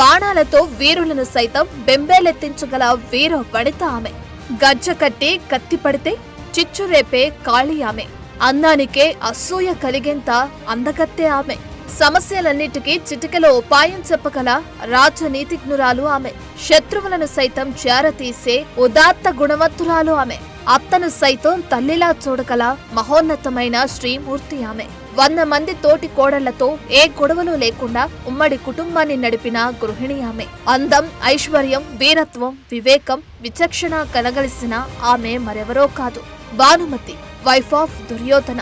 బాణాలతో వీరులను సైతం బెంబేలెత్తించగల వీర వనిత ఆమె. గజ్జ కట్టి కత్తి పడితే చిచ్చురేపే కాళీ ఆమె. అందానికే అసూయ కలిగేంత అందగత్తె ఆమె. సమస్యలన్నిటికీ చిటికెలో ఉపాయం చెప్పగల రాజనీతిజ్ఞురాలు ఆమె. శత్రువులను సైతం చేరతీసే ఉదాత్త గుణవంతురాలు ఆమె. అత్తను సైతం తల్లిలా చూడగల మహోన్నతమైన శ్రీమూర్తి ఆమె. 100 మంది తోటి కోడళ్లతో ఏ గొడవలు లేకుండా ఉమ్మడి కుటుంబాన్ని నడిపిన గృహిణి ఆమె. అందం, ఐశ్వర్యం, వీరత్వం, వివేకం, విచక్షణ కలగలిసిన ఆమె మరెవరో కాదు, భానుమతి, వైఫ్ ఆఫ్ దుర్యోధన.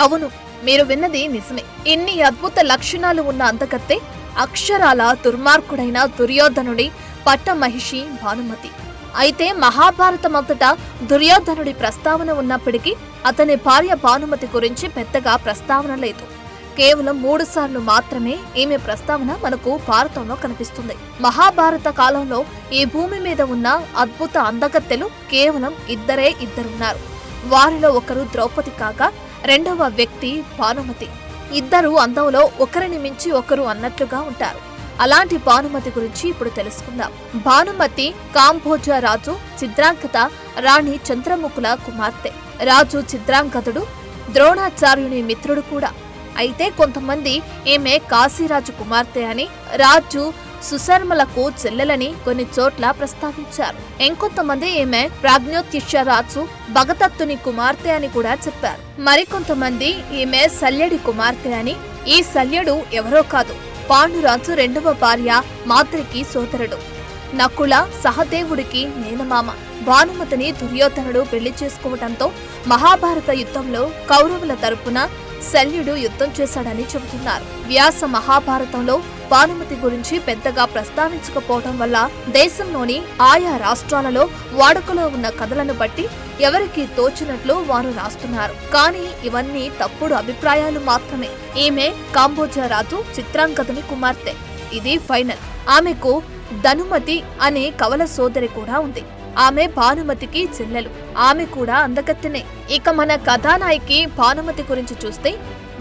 అవును, మీరు విన్నది నిజమే. ఇన్ని అద్భుత లక్షణాలు ఉన్న అందగత్తె అక్షరాల దుర్మార్గుడైన దుర్యోధనుడి పట్టమహిషి భానుమతి. అయితే మహాభారతమంతటా దుర్యోధనుడి ప్రస్తావన ఉన్నప్పటికీ అతని భార్య భానుమతి గురించి పెద్దగా ప్రస్తావన లేదు. కేవలం 3 సార్లు మాత్రమే ఈమె ప్రస్తావన మనకు భారతంలో కనిపిస్తుంది. మహాభారత కాలంలో ఈ భూమి మీద ఉన్న అద్భుత అందగత్తెలు కేవలం ఇద్దరున్నారు. వారిలో ఒకరు ద్రౌపది కాగా రెండవ వ్యక్తి భానుమతి. ఇద్దరు అందంలో ఒకరిని మించి ఒకరు అన్నట్లుగా ఉంటారు. అలాంటి భానుమతి గురించి ఇప్పుడు తెలుసుకుందాం. భానుమతి కాంభోజ రాజు చిత్రాంగద రాణి చంద్రముఖుల కుమార్తె. రాజు చిత్రాంగదుడు ద్రోణాచార్యుని మిత్రుడు కూడా. అయితే కొంతమంది ఈమె కాశీరాజు కుమార్తె అని, రాజు సుశర్మలకు చెల్లెలని కొన్ని చోట్ల ప్రస్తావించారు. ఇంకొంతమంది ఈమె ప్రాజ్ఞోత్తిష్య రాజు భగదత్తుని కుమార్తె అని కూడా చెప్పారు. మరికొంతమంది ఈమె శల్యుడి కుమార్తె అని. ఈ శల్యుడు ఎవరో కాదు, పాండురాజు రెండవ భార్య మాద్రికి సోదరుడు, నకుల సహదేవుడికి మేనమామ. భానుమతిని దుర్యోధనుడు పెళ్లి చేసుకోవడంతో మహాభారత యుద్ధంలో కౌరవుల తరపున శల్యుడు యుద్ధం చేశాడని చెబుతున్నారు. వ్యాస మహాభారతంలో భానుమతి గురించి పెద్దగా ప్రస్తావించకపోవడం వల్ల దేశంలోని ఆయా రాష్ట్రాలలో వాడుకలో ఉన్న కథలను బట్టి ఎవరికి తోచినట్లు వారు రాస్తున్నారు. కానీ ఇవన్నీ తప్పుడు అభిప్రాయాలు మాత్రమే. ఈమె కాంబోజ రాజు చిత్రాంగదుని కుమార్తె. ఇది ఫైనల్. ఆమెకు ధనుమతి అనే కవల సోదరి కూడా ఉంది. ఆమె భానుమతికి చెల్లెలు. ఆమె కూడా అందగత్తెనే. ఇక మన కథానాయికి భానుమతి గురించి చూస్తే,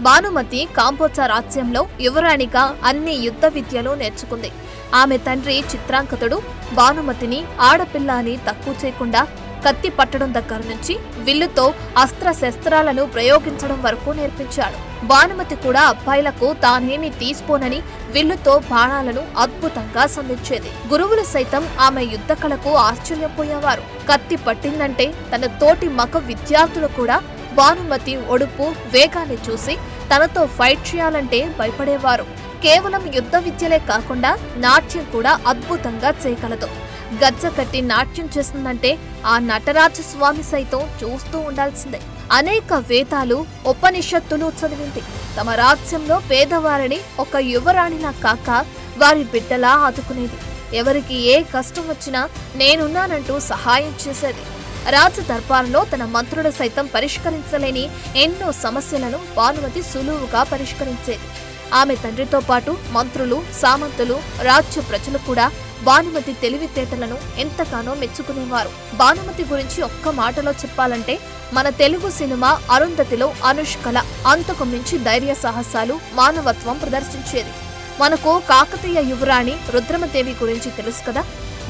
భానుమతి కాంబోజ రాజ్యంలో యువరాణిగా అన్ని యుద్ధ విద్యలు నేర్చుకుంది. ఆమె తండ్రి చిత్రాంగదుడు భానుమతిని ఆడపిల్ల అని తక్కువ చేయకుండా కత్తి పట్టడం దగ్గర నుంచి విల్లుతో అస్త్రశస్త్రాలను ప్రయోగించడం వరకు నేర్పించాడు. భానుమతి కూడా అబ్బాయిలకు తానేమీ తీసుకోనని విల్లుతో బాణాలను అద్భుతంగా సంధించేది. గురువులు సైతం ఆమె యుద్ధ కళకు ఆశ్చర్యపోయేవారు. కత్తి పట్టిందంటే తన తోటి మగ విద్యార్థులు కూడా భానుమతి ఒడుపు, వేగాన్ని చూసి తనతో ఫైట్ చేయాలంటే భయపడేవారు. కేవలం యుద్ధ విద్యలే కాకుండా నాట్యం కూడా అద్భుతంగా చేయగలదు. గజ్జ కట్టి నాట్యం చేస్తుందంటే ఆ నటరాజ స్వామి సైతం చూస్తూ ఉండాల్సిందే. అనేక వేదాలు, ఉపనిషత్తులు చదివింది. తమ రాజ్యంలో పేదవారిని ఒక యువరాణిలా కాక వారి బిడ్డలా ఆదుకునేది. ఎవరికి ఏ కష్టం వచ్చినా నేనున్నానంటూ సహాయం చేసేది. రాజ దర్బార్లో తన మంత్రులు సైతం పరిష్కరించలేని ఎన్నో సమస్యలను భానుమతి సులువుగా పరిష్కరించేది. ఆమె తండ్రితో పాటు మంత్రులు, సామంతులు, రాజ్య ప్రజలు కూడా భానుమతి తెలివితేటలను ఎంతగానో మెచ్చుకునేవారు. భానుమతి గురించి ఒక్క మాటలో చెప్పాలంటే, మన తెలుగు సినిమా అరుంధతిలో అనుష్కల అంతకు మించి ధైర్య సాహసాలు, మానవత్వం ప్రదర్శించేది. మనకు కాకతీయ యువరాణి రుద్రమదేవి గురించి తెలుసు కదా.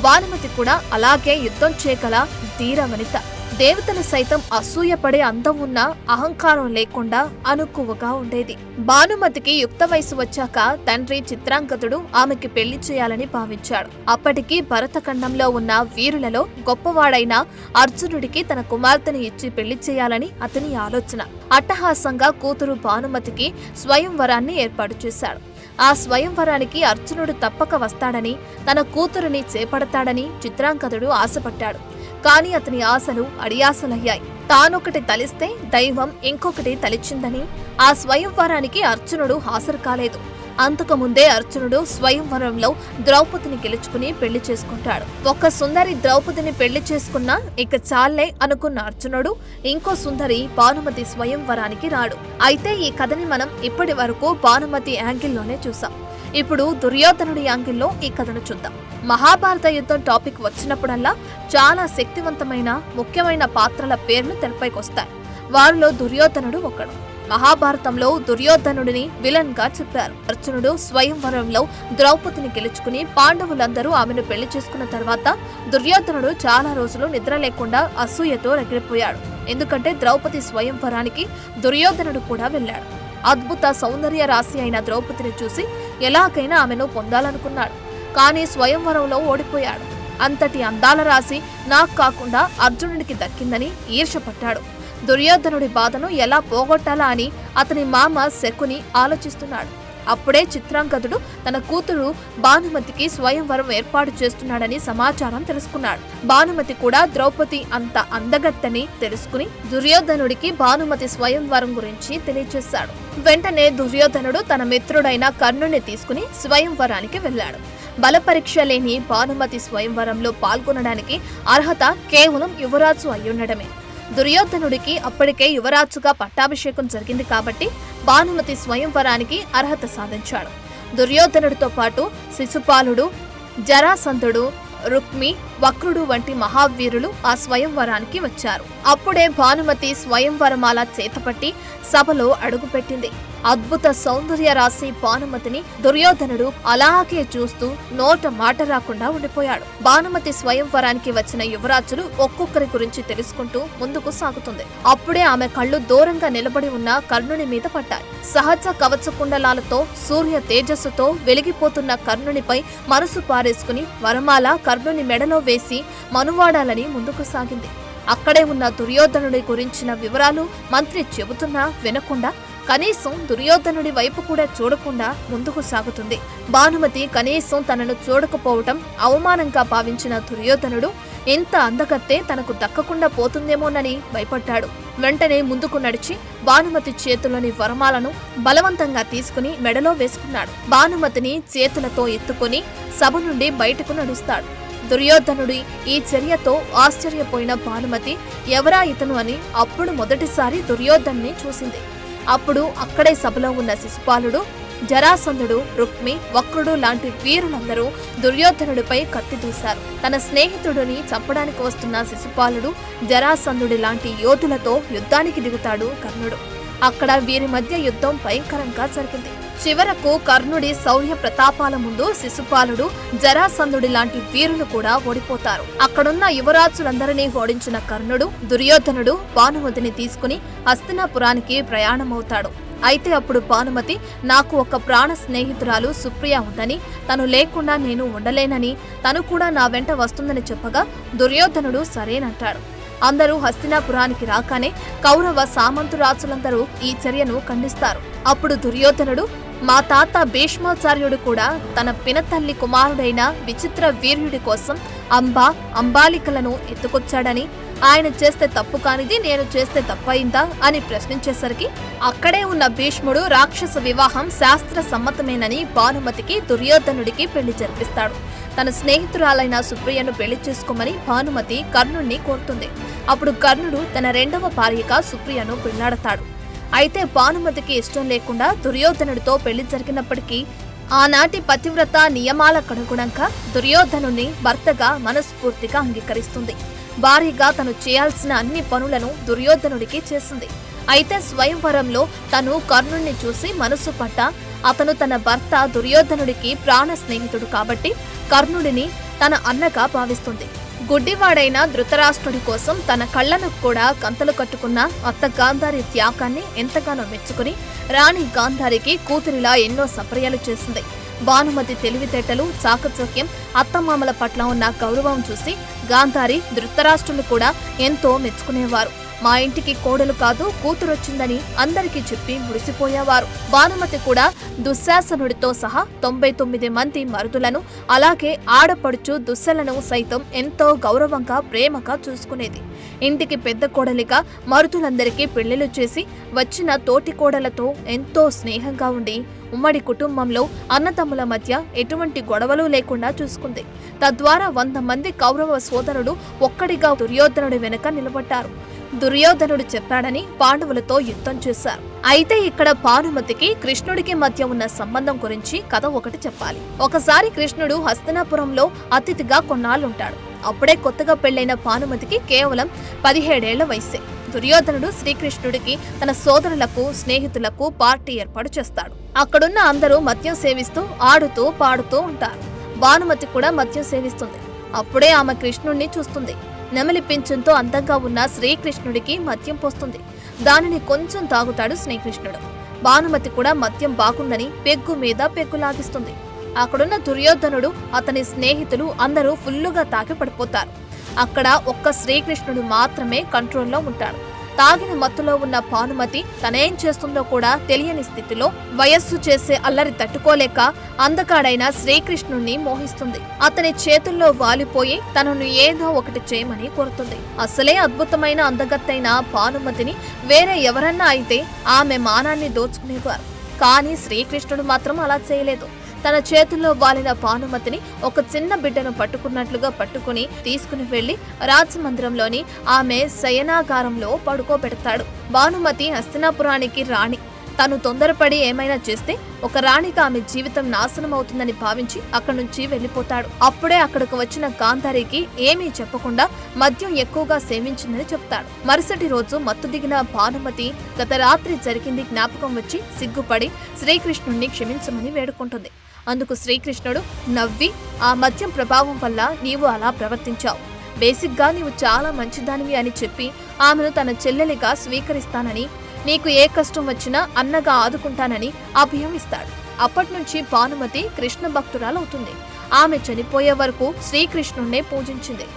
భానుమతి కూడా అలాగే యుద్ధం చేయగల ధీర వనిత. దేవతలు సైతం అసూయపడే అందం ఉన్న, అహంకారం లేకుండా అనుకువగా ఉండేది. భానుమతికి యుక్త వయసు వచ్చాక తండ్రి చిత్రాంగదుడు ఆమెకి పెళ్లి చేయాలని భావించాడు. అప్పటికి భరతఖండంలో ఉన్న వీరులలో గొప్పవాడైన అర్జునుడికి తన కుమార్తెను ఇచ్చి పెళ్లి చేయాలని అతని ఆలోచన. అట్టహాసంగా కూతురు భానుమతికి స్వయంవరాన్ని ఏర్పాటు చేశాడు. ఆ స్వయంవరానికి అర్జునుడు తప్పక వస్తాడని, తన కూతురుని చేపడతాడని చిత్రాంగదుడు ఆశపడ్డాడు. కాని అతని ఆశలు అడియాసలయ్యాయి. తానొకటి తలిస్తే దైవం ఇంకొకటి తలిచిందని ఆ స్వయంవరానికి అర్జునుడు హాజరు కాలేదు. అంతకుముందే అర్జునుడు స్వయంవరంలో ద్రౌపదిని గెలుచుకుని పెళ్లి చేసుకుంటాడు. ఒక సుందరి ద్రౌపదిని పెళ్లి చేసుకున్నా ఇక చాలే అనుకున్న అర్జునుడు ఇంకో సుందరి భానుమతి స్వయంవరానికి రాడు. అయితే ఈ కథని మనం ఇప్పటి వరకు భానుమతి యాంగిల్లోనే చూసాం. ఇప్పుడు దుర్యోధనుడి యాంగిల్లో ఈ కథను చూద్దాం. మహాభారత యుద్ధం టాపిక్ వచ్చినప్పుడల్లా చాలా శక్తివంతమైన ముఖ్యమైన పాత్రల పేర్లు తెరపైకొస్తాయి. వారిలో దుర్యోధనుడు ఒకడు. మహాభారతంలో దుర్యోధనుడిని విలన్ గా చెప్పారు. అర్జునుడు స్వయంవరంలో ద్రౌపదిని గెలుచుకుని పాండవులందరూ ఆమెను పెళ్లి చేసుకున్న తర్వాత దుర్యోధనుడు చాలా రోజులు నిద్ర లేకుండా అసూయతో రగిలిపోయాడు. ఎందుకంటే ద్రౌపది స్వయంవరానికి దుర్యోధనుడు కూడా వెళ్ళాడు. అద్భుత సౌందర్య రాశి అయిన ద్రౌపదిని చూసి ఎలాగైనా ఆమెను పొందాలనుకున్నాడు. కానీ స్వయంవరంలో ఓడిపోయాడు. అంతటి అందాల రాశి నాకు కాకుండా అర్జునుడికి దక్కిందని ఈర్ష్యపడ్డాడు. దుర్యోధనుడి బాధను ఎలా పోగొట్టాలా అని అతని మామ శకుని ఆలోచిస్తున్నాడు. అప్పుడే చిత్రాంగదుడు తన కూతురు భానుమతికి స్వయంవరం ఏర్పాటు చేస్తున్నాడని సమాచారం తెలుసుకున్నాడు. భానుమతి కూడా ద్రౌపది అంత అందగత్తని తెలుసుకుని దుర్యోధనుడికి భానుమతి స్వయంవరం గురించి తెలియజేశాడు. వెంటనే దుర్యోధనుడు తన మిత్రుడైన కర్ణుని తీసుకుని స్వయంవరానికి వెళ్ళాడు. బలపరీక్ష లేని భానుమతి స్వయంవరంలో పాల్గొనడానికి అర్హత కేవలం యువరాజు అయ్యుండడమే. దుర్యోధనుడికి అప్పటికే యువరాజుగా పట్టాభిషేకం జరిగింది కాబట్టి భానుమతి స్వయంవరానికి అర్హత సాధించాడు. దుర్యోధనుడితో పాటు శిశుపాలుడు, జరాసంధుడు, రుక్మి, వక్రుడు వంటి మహావీరులు ఆ స్వయంవరానికి వచ్చారు. అప్పుడే భానుమతి స్వయంవరమాల చేతపట్టి సభలో అడుగుపెట్టింది. అద్భుత సౌందర్య రాశి భానుమతిని దుర్యోధనుడు అలాగే చూస్తూ నోట మాట రాకుండా ఉండిపోయాడు. భానుమతి స్వయంవరానికి వచ్చిన యువరాజులు ఒక్కొక్కరి గురించి తెలుసుకుంటూ ముందుకు సాగుతుంది. అప్పుడే ఆమె కళ్ళు దూరంగా నిలబడి ఉన్న కర్ణుని మీద పడ్డాయి. సహజ కవచ కుండలాలతో సూర్య తేజస్సుతో వెలిగిపోతున్న కర్ణునిపై మనసు పారేసుకుని వరమాల కర్ణుని మెడలో వేసి మనువాడాలని ముందుకు సాగింది. అక్కడే ఉన్న దుర్యోధనుడి గురించిన వివరాలు మంత్రి చెబుతున్నా వినకుండా కనీసం దుర్యోధనుడి వైపు కూడా చూడకుండా ముందుకు సాగుతుంది. భానుమతి కనీసం తనను చూడకపోవటం అవమానంగా భావించిన దుర్యోధనుడు ఎంత అందగత్తే తనకు దక్కకుండా పోతుందేమోనని భయపడ్డాడు. వెంటనే ముందుకు నడిచి భానుమతి చేతులోని వరమాలను బలవంతంగా తీసుకుని మెడలో వేసుకున్నాడు. భానుమతిని చేతులతో ఎత్తుకుని సభ నుండి బయటకు నడుస్తాడు. దుర్యోధనుడి ఈ చర్యతో ఆశ్చర్యపోయిన భానుమతి ఎవరా ఇతను అని అప్పుడు మొదటిసారి దుర్యోధనుని చూసింది. అప్పుడు అక్కడే సభలో ఉన్న శిశుపాలుడు, జరాసంధుడు, రుక్మి, వక్రుడు లాంటి వీరులందరూ దుర్యోధనుడిపై కత్తి దూశారు. తన స్నేహితుడిని చంపడానికి వస్తున్న శిశుపాలుడు, జరాసంధుడి లాంటి యోధులతో యుద్ధానికి దిగుతాడు కర్ణుడు. అక్కడ వీరి మధ్య యుద్ధం భయంకరంగా జరిగింది. చివరకు కర్ణుడి శౌర్య ప్రతాపాల ముందు శిశుపాలుడు, జరాసంధుడి లాంటి వీరులు కూడా ఓడిపోతారు. అక్కడున్న యువరాజులందరినీ ఓడించిన కర్ణుడు, దుర్యోధనుడు భానుమతిని తీసుకుని హస్తినాపురానికి ప్రయాణమవుతాడు. అయితే అప్పుడు భానుమతి, నాకు ఒక ప్రాణ స్నేహితురాలు సుప్రియ ఉందని, తను లేకుండా నేను ఉండలేనని, తను కూడా నా వెంట వస్తుందని చెప్పగా దుర్యోధనుడు సరేనంటాడు. అందరూ హస్తినాపురానికి రాగానే కౌరవ సామంతురాజులందరూ ఈ చర్యను ఖండిస్తారు. అప్పుడు దుర్యోధనుడు, మా తాత భీష్మాచార్యుడు కూడా తన పినతల్లి కుమారుడైన విచిత్ర వీర్యుడి కోసం అంబాలికలను ఎత్తుకొచ్చాడని, ఆయన చేస్తే తప్పు కానిది నేను చేస్తే తప్పయిందా అని ప్రశ్నించేసరికి అక్కడే ఉన్న భీష్ముడు రాక్షస వివాహం శాస్త్ర సమ్మతమేనని భానుమతికి దుర్యోధనుడికి పెళ్లి జరిపిస్తాడు. తన స్నేహితురాలైన సుప్రియను పెళ్లి చేసుకోమని భానుమతి కర్ణుణ్ణి కోరుతుంది. అప్పుడు కర్ణుడు తన రెండవ భార్యగా సుప్రియను పెళ్లాడతాడు. అయితే భానుమతికి ఇష్టం లేకుండా దుర్యోధనుడితో పెళ్లి జరిగినప్పటికీ ఆనాటి పతివ్రత నియమాలకనుగుణంగా దుర్యోధనుని భర్తగా మనస్ఫూర్తిగా అంగీకరిస్తుంది. భార్యగా తను చేయాల్సిన అన్ని పనులను దుర్యోధనుడికి చేసింది. అయితే స్వయంవరంలో తను కర్ణుణ్ణి చూసి మనసు పట్ట అతను తన భర్త దుర్యోధనుడికి ప్రాణ స్నేహితుడు కాబట్టి కర్ణుడిని తన అన్నగా భావిస్తుంది. గుడ్డివాడైన ధృతరాష్ట్రుడి కోసం తన కళ్లను కూడా కంతలు కట్టుకున్న అత్త గాంధారి త్యాగాన్ని ఎంతగానో మెచ్చుకుని రాణి గాంధారికి కూతురిలా ఎన్నో సపర్యలు చేసింది. భానుమతి తెలివితేటలు, చాకచక్యం, అత్తమామల పట్ల ఉన్న గౌరవం చూసి గాంధారి, ధృతరాష్ట్రులు కూడా ఎంతో మెచ్చుకునేవారు. మా ఇంటికి కోడలు కాదు కూతురొచ్చిందని అందరికీ చెప్పి మురిసిపోయేవారు. భానుమతి కూడా దుశ్శాసనుడితో సహా 99 మంది మరుదులను, అలాగే ఆడపడుచు దుశ్శలను సైతం ఎంతో గౌరవంగా ప్రేమగా చూసుకునేది. ఇంటికి పెద్ద కోడలిగా మరుదులందరికీ పెళ్లిళ్లు చేసి వచ్చిన తోటి కోడలతో ఎంతో స్నేహంగా ఉండి ఉమ్మడి కుటుంబంలో అన్నదమ్ముల మధ్య ఎటువంటి గొడవలు లేకుండా చూసుకుంది. తద్వారా 100 మంది కౌరవ సోదరుడు ఒక్కడిగా దుర్యోధనుడి వెనుక నిలబడ్డారు. దుర్యోధనుడు చెప్పాడని పాండవులతో యుద్ధం చేశారు. అయితే ఇక్కడ భానుమతికి కృష్ణుడికి మధ్య ఉన్న సంబంధం గురించి కథ ఒకటి చెప్పాలి. ఒకసారి కృష్ణుడు హస్తినాపురంలో అతిథిగా కొన్నాళ్ళుంటాడు. అప్పుడే కొత్తగా పెళ్లైన భానుమతికి కేవలం 17 ఏళ్ల వయసే. దుర్యోధనుడు శ్రీకృష్ణుడికి తన సోదరులకు స్నేహితులకు పార్టీ ఏర్పాటు చేస్తాడు. అక్కడున్న అందరూ మద్యం సేవిస్తూ ఆడుతూ పాడుతూ ఉంటారు. భానుమతి కూడా మద్యం సేవిస్తుంది. అప్పుడే ఆమె కృష్ణుణ్ణి చూస్తుంది. నెమలి పింఛంతో అందంగా ఉన్న శ్రీకృష్ణుడికి మద్యం పోస్తుంది. దానిని కొంచెం తాగుతాడు శ్రీకృష్ణుడు. భానుమతి కూడా మద్యం బాగుందని పెగ్గు మీద పెగ్గు లాగిస్తుంది. అక్కడున్న దుర్యోధనుడు అతని స్నేహితులు అందరూ ఫుల్లుగా తాగి పడిపోతారు. అక్కడ ఒక్క శ్రీకృష్ణుడు మాత్రమే కంట్రోల్లో ఉంటాడు. తాగిన మత్తులో ఉన్న భానుమతి తనేం చేస్తుందో కూడా తెలియని స్థితిలో వయస్సు చేసే అల్లరి తట్టుకోలేక అందగాడైన శ్రీకృష్ణుణ్ణి మోహిస్తుంది. అతని చేతుల్లో వాలిపోయి తనను ఏదో ఒకటి చేయమని కోరుతుంది. అసలే అద్భుతమైన అందగత్తైన భానుమతిని వేరే ఎవరన్నా అయితే ఆమె మానాన్ని దోచుకునేవారు. కానీ శ్రీకృష్ణుడు మాత్రం అలా చేయలేదు. తన చేతుల్లో వాలిన భానుమతిని ఒక చిన్న బిడ్డను పట్టుకున్నట్లుగా పట్టుకుని తీసుకుని వెళ్లి రాజమందిరంలోని ఆమె శయనాగారంలో పడుకోబెడతాడు. భానుమతి హస్తినాపురానికి రాణి. తను తొందరపడి ఏమైనా చేస్తే ఒక రాణిగా ఆమె జీవితం నాశనం అవుతుందని భావించి అక్కడి నుంచి వెళ్లిపోతాడు. అప్పుడే అక్కడికి వచ్చిన గాంధారికి ఏమీ చెప్పకుండా మద్యం ఎక్కువగా సేవించిందని చెప్తాడు. మరుసటి రోజు మత్తు దిగిన భానుమతి గత రాత్రి జరిగింది జ్ఞాపకం వచ్చి సిగ్గుపడి శ్రీకృష్ణుణ్ణి క్షమించమని వేడుకుంటుంది. అందుకు శ్రీకృష్ణుడు నవ్వి, ఆ మద్యం ప్రభావం వల్ల నీవు అలా ప్రవర్తించావు. బేసిక్గా నీవు చాలా మంచిదానివి అని చెప్పి ఆమెను తన చెల్లెలిగా స్వీకరిస్తానని, నీకు ఏ కష్టం వచ్చినా అన్నగా ఆదుకుంటానని అభయం ఇస్తాడు. అప్పట్నుంచి భానుమతి కృష్ణ భక్తురాలవుతుంది. ఆమె చనిపోయే వరకు శ్రీకృష్ణుణ్ణే పూజించింది.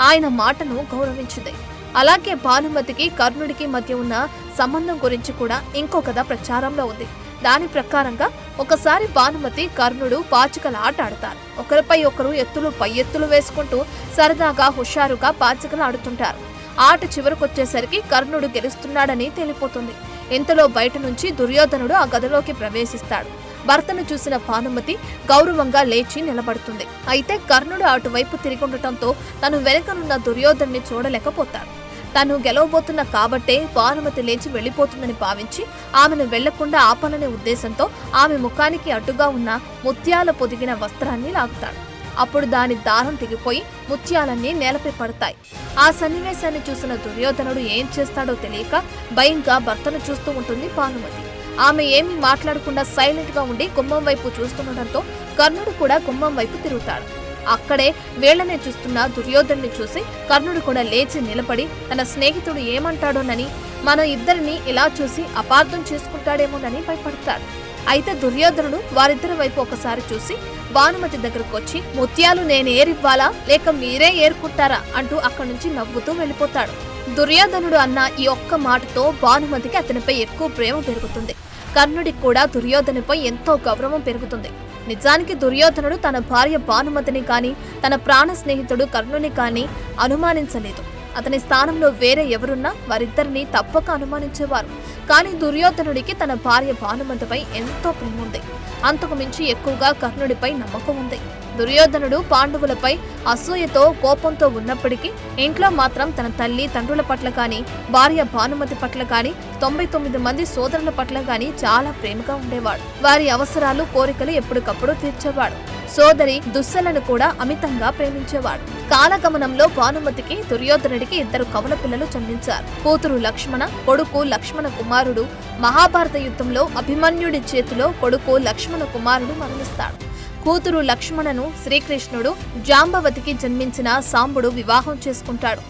ఆయన మాటను గౌరవించింది. అలాగే భానుమతికి కర్ణుడికి మధ్య ఉన్న సంబంధం గురించి కూడా ఇంకో కథ ప్రచారంలో ఉంది. దాని ప్రకారంగా ఒకసారి భానుమతి కర్ణుడు పాచికల ఆట ఆడతారు. ఒకరిపై ఒకరు ఎత్తులు పై ఎత్తులు వేసుకుంటూ సరదాగా హుషారుగా పాచికలు ఆడుతుంటారు. ఆట చివరికొచ్చేసరికి కర్ణుడు గెలుస్తున్నాడని తేలిపోతుంది. ఇంతలో బయట నుంచి దుర్యోధనుడు ఆ గదిలోకి ప్రవేశిస్తాడు. భర్తను చూసిన భానుమతి గౌరవంగా లేచి నిలబడుతుంది. అయితే కర్ణుడు అటువైపు తిరిగుండటంతో తను వెనకనున్న దుర్యోధనుని చూడలేకపోతాడు. తను గెలవబోతున్న కాబట్టే భానుమతి లేచి వెళ్లిపోతుందని భావించి ఆమెను వెళ్లకుండా ఆపాలనే ఉద్దేశంతో ఆమె ముఖానికి అడ్డుగా ఉన్న ముత్యాల పొదిగిన వస్త్రాన్ని లాగుతాడు. అప్పుడు దాని దారం తెగిపోయి ముత్యాలన్నీ నేలపై పడతాయి. ఆ సన్నివేశాన్ని చూసిన దుర్యోధనుడు ఏం చేస్తాడో తెలియక భయంగా భర్తను చూస్తూ ఉంటుంది భానుమతి. ఆమె ఏమీ మాట్లాడకుండా సైలెంట్ గా ఉండి గుమ్మం వైపు చూస్తుండటంతో కర్ణుడు కూడా గుమ్మం వైపు తిరుగుతాడు. అక్కడే వీళ్లనే చూస్తున్న దుర్యోధనుని చూసి కర్ణుడు కూడా లేచి నిలబడి తన స్నేహితుడు ఏమంటాడోనని, మన ఇద్దరిని ఇలా చూసి అపార్థం చేసుకుంటాడేమోనని భయపడతాడు. అయితే దుర్యోధనుడు వారిద్దరి వైపు ఒకసారి చూసి భానుమతి దగ్గరకు వచ్చి, ముత్యాలు నేనేరివ్వాలా లేక మీరే ఏరుకుంటారా అంటూ అక్కడి నుంచి నవ్వుతూ వెళ్లిపోతాడు. దుర్యోధనుడు అన్న ఈ ఒక్క మాటతో భానుమతికి అతనిపై ఎక్కువ ప్రేమ పెరుగుతుంది. కర్ణుడికి కూడా దుర్యోధనిపై ఎంతో గౌరవం పెరుగుతుంది. నిజానికి దుర్యోధనుడు తన భార్య భానుమతిని కానీ తన ప్రాణ స్నేహితుడు కర్ణుని కానీ అనుమానించలేదు. అతని స్థానంలో వేరే ఎవరున్నా వారిద్దరిని తప్పక అనుమానించేవారు. కానీ దుర్యోధనుడికి తన భార్య భానుమతిపై ఎంతో ప్రేమ ఉంది. అంతకు మించి ఎక్కువగా కర్ణుడిపై నమ్మకం ఉంది. దుర్యోధనుడు పాండవులపై అసూయతో కోపంతో ఉన్నప్పటికీ ఇంట్లో మాత్రం తన తల్లి తండ్రుల పట్ల కానీ భార్య భానుమతి పట్ల కానీ 99 మంది సోదరుల పట్ల కానీ చాలా ప్రేమగా ఉండేవాడు. వారి అవసరాలు కోరికలు ఎప్పటికప్పుడు తీర్చేవాడు. సోదరి దుస్సలను కూడా అమితంగా ప్రేమించేవాడు. కాలగమనంలో భానుమతికి దుర్యోధనుడికి 2 కవల పిల్లలు జన్మించారు. కూతురు లక్ష్మణ, కొడుకు లక్ష్మణ కుమారుడు. మహాభారత యుద్ధంలో అభిమన్యుడి చేతిలో కొడుకు లక్ష్మణ కుమారుడు మరణిస్తాడు. కూతురు లక్ష్మణను శ్రీకృష్ణుడు జాంబవతికి జన్మించిన సాంబుడు వివాహం చేసుకుంటాడు.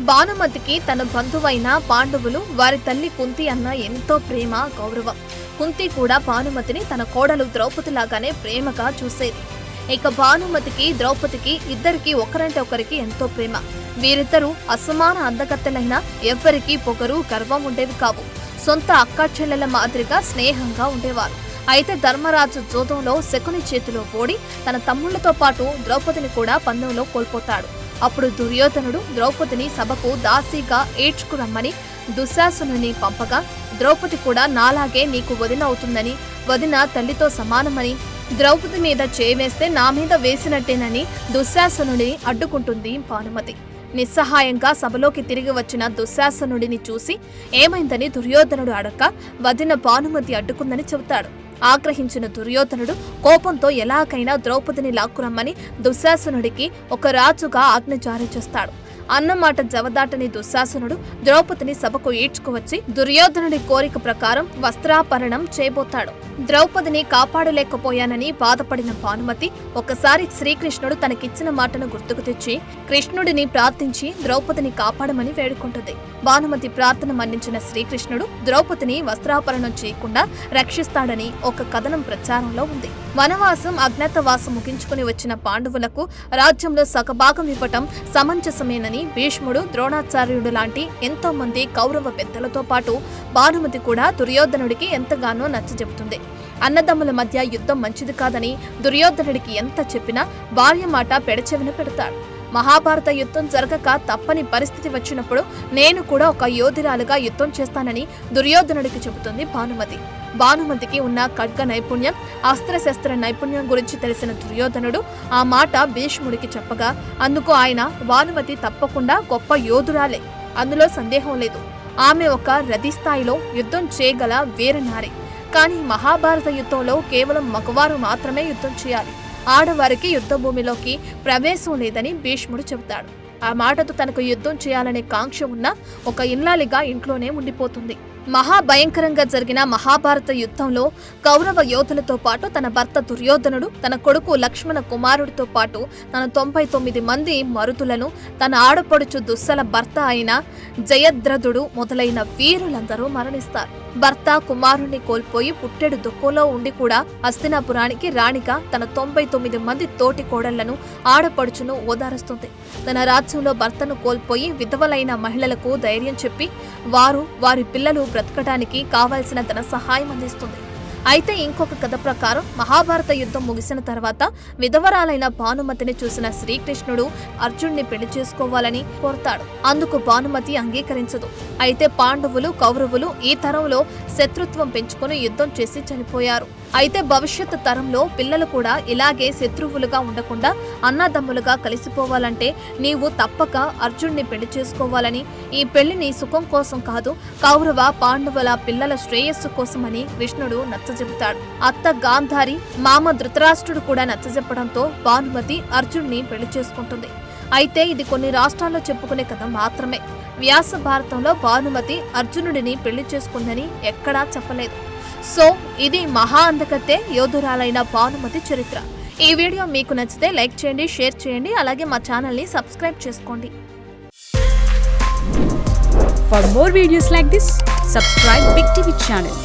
భానుమతికి తన బంధువైన పాండవులు వారి తల్లి కుంతి అన్న ఎంతో ప్రేమ, గౌరవం. కుంతి కూడా భానుమతిని తన కోడలు ద్రౌపదిలాగానే ప్రేమగా చూసేది. ఇక భానుమతికి ద్రౌపదికి ఇద్దరికి ఒకరంటే ఒకరికి ఎంతో ప్రేమ. వీరిద్దరూ అసమాన అందగత్తెలైన ఎవ్వరికీ పొగరు, గర్వం ఉండేవి కావు. సొంత అక్కా చెల్లెల మాదిరిగా స్నేహంగా ఉండేవారు. అయితే ధర్మరాజు జోదంలో శకుని చేతిలో ఓడి తన తమ్ముళ్లతో పాటు ద్రౌపదిని కూడా పందెంలో కోల్పోతాడు. అప్పుడు దుర్యోధనుడు ద్రౌపదిని సభకు దాసీగా ఏడ్చుకురమ్మని దుశ్శాసనుని పంపగా, ద్రౌపది కూడా నాలాగే నీకు వదిన అవుతుందని, వదిన తల్లితో సమానమని, ద్రౌపది మీద చేవేస్తే నా మీద వేసినట్టేనని దుశ్శాసనుని అడ్డుకుంటుంది భానుమతి. నిస్సహాయంగా సభలోకి తిరిగి వచ్చిన దుశ్శాసనుడిని చూసి ఏమైందని దుర్యోధనుడు అడక్క వదిన భానుమతి అడ్డుకుందని చెబుతాడు. ఆగ్రహించిన దుర్యోధనుడు కోపంతో ఎలాగైనా ద్రౌపదిని లాక్కురమ్మని దుశ్శాసనుడికి ఒక రాజుగా ఆజ్ఞ జారీ చేస్తాడు. అన్నమాట జవదాటని దుశ్శాసనుడు ద్రౌపదిని సభకు ఈడ్చుకువచ్చి దుర్యోధనుడి కోరిక ప్రకారం వస్త్రాపరణం చేయబోతాడు. ద్రౌపదిని కాపాడలేకపోయానని బాధపడిన భానుమతి ఒకసారి శ్రీకృష్ణుడు తనకిచ్చిన మాటను గుర్తుకు తెచ్చి కృష్ణుడిని ప్రార్థించి ద్రౌపదిని కాపాడమని వేడుకుంటుంది. భానుమతి ప్రార్థన మన్నించిన శ్రీకృష్ణుడు ద్రౌపదిని వస్త్రాపరణం చేయకుండా రక్షిస్తాడని ఒక కథనం ప్రచారంలో ఉంది. వనవాసం అజ్ఞాతవాసం ముగించుకుని వచ్చిన పాండవులకు రాజ్యంలో సగభాగం ఇవ్వటం సమంజసమేనని భీష్ముడు, ద్రోణాచార్యుడు లాంటి ఎంతో మంది కౌరవ పెద్దలతో పాటు భానుమతి కూడా దుర్యోధనుడికి ఎంతగానో నచ్చజెబుతుంది. అన్నదమ్ముల మధ్య యుద్ధం మంచిది కాదని దుర్యోధనుడికి ఎంత చెప్పినా భార్య మాట పెడచెవిన పెడతాడు. మహాభారత యుద్ధం జరగక తప్పని పరిస్థితి వచ్చినప్పుడు నేను కూడా ఒక యోధురాలుగా యుద్ధం చేస్తానని దుర్యోధనుడికి చెబుతుంది భానుమతి. భానుమతికి ఉన్న ఖడ్గ నైపుణ్యం, అస్త్రశస్త్ర నైపుణ్యం గురించి తెలిసిన దుర్యోధనుడు ఆ మాట భీష్ముడికి చెప్పగా అందుకు ఆయన భానుమతి తప్పకుండా గొప్ప యోధురాలే, అందులో సందేహం లేదు. ఆమె ఒక రథి స్థాయిలో యుద్ధం చేయగల వీరనారి. కానీ మహాభారత యుద్ధంలో కేవలం మగవారు మాత్రమే యుద్ధం చేయాలి, ఆడవారికి యుద్ధ భూమిలోకి ప్రవేశం లేదని భీష్ముడు చెబుతాడు. ఆ మాటతో తనకు యుద్ధం చేయాలనే కాంక్ష ఉన్న ఒక ఇల్లాలిగా ఇంట్లోనే ఉండిపోతుంది. మహాభయంకరంగా జరిగిన మహాభారత యుద్ధంలో కౌరవ యోధులతో పాటు తన భర్త దుర్యోధనుడు, తన కొడుకు లక్ష్మణ కుమారుడితో పాటు తన 99 మంది మరుతులను, తన ఆడపడుచు దుస్సల భర్త అయిన జయద్రథుడు మొదలైన వీరులందరూ మరణిస్తారు. భర్త కుమారుణ్ణి కోల్పోయి పుట్టెడు దుఃఖంలో ఉండి కూడా హస్తినాపురానికి రాణిగా తన 99 మంది తోటి కోడళ్లను, ఆడపడుచును ఓదారుస్తుంది. తన రాజ్యంలో భర్తను కోల్పోయి విధవలైన మహిళలకు ధైర్యం చెప్పి వారు, వారి పిల్లలు బ్రతకడానికి కావాల్సిన ధన సహాయం అందిస్తుంది. అయితే ఇంకొక కథ ప్రకారం మహాభారత యుద్ధం ముగిసిన తర్వాత విధవరాలైన భానుమతిని చూసిన శ్రీకృష్ణుడు అర్జున్ని పెళ్లి చేసుకోవాలని కోరతాడు. అందుకు భానుమతి అంగీకరించదు. అయితే పాండవులు, కౌరవులు ఈ తరంలో శత్రుత్వం పెంచుకొని యుద్ధం చేసి చనిపోయారు. అయితే భవిష్యత్తు తరంలో పిల్లలు కూడా ఇలాగే శత్రువులుగా ఉండకుండా అన్నదమ్ములుగా కలిసిపోవాలంటే నీవు తప్పక అర్జున్ని పెళ్లి చేసుకోవాలని, ఈ పెళ్లి నీ సుఖం కోసం కాదు, కౌరవ పాండవుల పిల్లల శ్రేయస్సు కోసమని కృష్ణుడు నచ్చజెబుతాడు. అత్త గాంధారి, మామ ధృతరాష్ట్రుడు కూడా నచ్చజెప్పడంతో భానుమతి అర్జున్ని పెళ్లి చేసుకుంటుంది. అయితే ఇది కొన్ని రాష్ట్రాల్లో చెప్పుకునే కథ మాత్రమే. వ్యాస భారతంలో భానుమతి అర్జునుడిని పెళ్లి చేసుకుందని ఎక్కడా చెప్పలేదు. సో ఇది మహా అందకతే యోధురాలైన భానుమతి చరిత్ర. ఈ వీడియో మీకు నచ్చితే లైక్ చేయండి, షేర్ చేయండి, అలాగే మా ఛానల్ని సబ్స్క్రైబ్ చేసుకోండి. For more videos like this, subscribe Big TV channel.